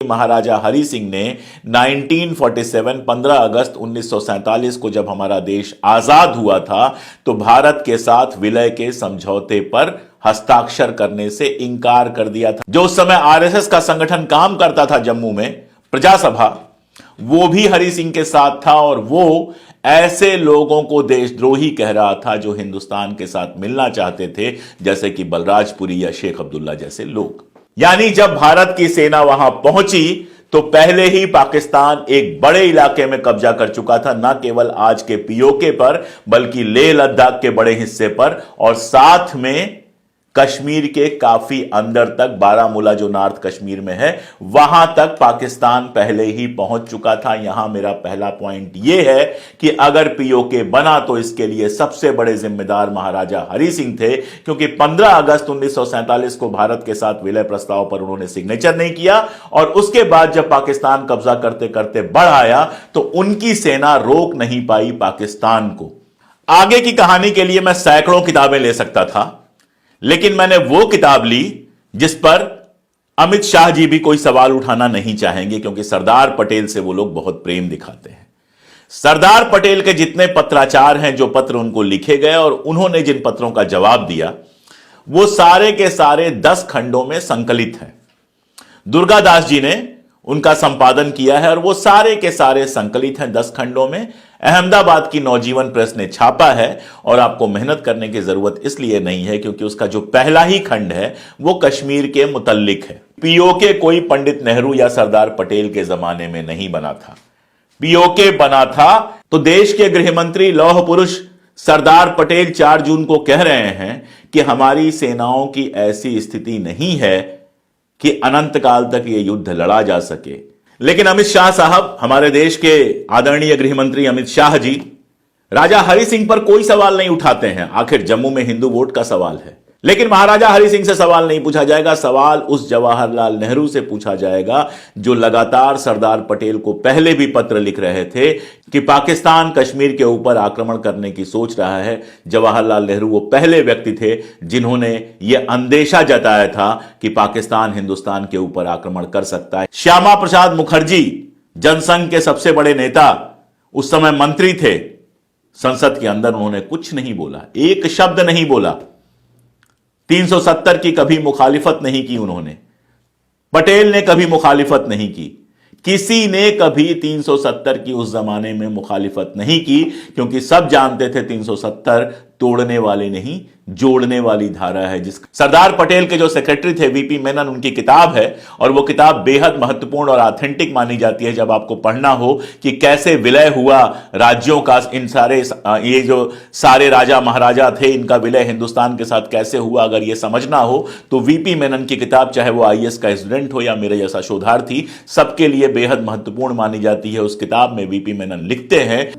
महाराजा हरि सिंह ने 1947 15 अगस्त 1947 को जब हमारा देश आजाद हुआ था तो भारत के साथ विलय के समझौते पर हस्ताक्षर करने से इंकार कर दिया था। जो उस समय आरएसएस का संगठन काम करता था जम्मू में, प्रजा सभा, वो भी हरि सिंह के साथ था और वो ऐसे लोगों को देशद्रोही कह रहा था जो हिंदुस्तान के साथ मिलना चाहते थे, जैसे कि बलराजपुरी या शेख अब्दुल्ला जैसे लोग। यानी जब भारत की सेना वहां पहुंची तो पहले ही पाकिस्तान एक बड़े इलाके में कब्जा कर चुका था, न केवल आज के पीओके पर बल्कि लेह लद्दाख के बड़े हिस्से पर, और साथ में कश्मीर के काफी अंदर तक, बारामूला जो नॉर्थ कश्मीर में है, वहां तक पाकिस्तान पहले ही पहुंच चुका था। यहां मेरा पहला पॉइंट यह है कि अगर पीओके बना तो इसके लिए सबसे बड़े जिम्मेदार महाराजा हरि सिंह थे, क्योंकि 15 अगस्त 1947 को भारत के साथ विलय प्रस्ताव पर उन्होंने सिग्नेचर नहीं किया और उसके बाद जब पाकिस्तान कब्जा करते करते बढ़ आया तो उनकी सेना रोक नहीं पाई पाकिस्तान को। आगे की कहानी के लिए मैं सैकड़ों किताबें ले सकता था, लेकिन मैंने वो किताब ली जिस पर अमित शाह जी भी कोई सवाल उठाना नहीं चाहेंगे, क्योंकि सरदार पटेल से वो लोग बहुत प्रेम दिखाते हैं। सरदार पटेल के जितने पत्राचार हैं, जो पत्र उनको लिखे गए और उन्होंने जिन पत्रों का जवाब दिया, वो सारे के सारे 10 खंडों में संकलित हैं। दुर्गादास जी ने उनका संपादन किया है और वो सारे के सारे संकलित हैं 10 खंडों में। अहमदाबाद की नवजीवन प्रेस ने छापा है और आपको मेहनत करने की जरूरत इसलिए नहीं है क्योंकि उसका जो पहला ही खंड है वो कश्मीर के मुतल्लिक है। पीओके कोई पंडित नेहरू या सरदार पटेल के जमाने में नहीं बना था। पीओके बना था तो देश के गृहमंत्री लौह पुरुष सरदार पटेल 4 जून को कह रहे हैं कि हमारी सेनाओं की ऐसी स्थिति नहीं है कि अनंत काल तक यह युद्ध लड़ा जा सके। लेकिन अमित शाह साहब, हमारे देश के आदरणीय गृहमंत्री अमित शाह जी, राजा हरि सिंह पर कोई सवाल नहीं उठाते हैं। आखिर जम्मू में हिंदू वोट का सवाल है, लेकिन महाराजा हरि सिंह से सवाल नहीं पूछा जाएगा। सवाल उस जवाहरलाल नेहरू से पूछा जाएगा जो लगातार सरदार पटेल को पहले भी पत्र लिख रहे थे कि पाकिस्तान कश्मीर के ऊपर आक्रमण करने की सोच रहा है। जवाहरलाल नेहरू वो पहले व्यक्ति थे जिन्होंने यह अंदेशा जताया था कि पाकिस्तान हिंदुस्तान के ऊपर आक्रमण कर सकता है। श्यामा प्रसाद मुखर्जी, जनसंघ के सबसे बड़े नेता, उस समय मंत्री थे, संसद के अंदर उन्होंने कुछ नहीं बोला, एक शब्द नहीं बोला। 370 की कभी मुखालिफत नहीं की उन्होंने। पटेल ने कभी मुखालिफत नहीं की, किसी ने कभी 370 की उस जमाने में मुखालिफत नहीं की, क्योंकि सब जानते थे 370 तोड़ने वाले नहीं जोड़ने वाली धारा है। जिस सरदार पटेल के जो सेक्रेटरी थे वीपी मेनन, उनकी किताब है और वो किताब बेहद महत्वपूर्ण और ऑथेंटिक मानी जाती है जब आपको पढ़ना हो कि कैसे विलय हुआ राज्यों का। इन सारे ये जो सारे राजा महाराजा थे, इनका विलय हिंदुस्तान के साथ कैसे हुआ, अगर ये समझना हो तो वीपी मेनन की किताब, चाहे वो आईएएस का स्टूडेंट हो या मेरे जैसा शोधार्थी, सबके लिए बेहद महत्वपूर्ण मानी जाती है। उस किताब में वीपी मेनन लिखते हैं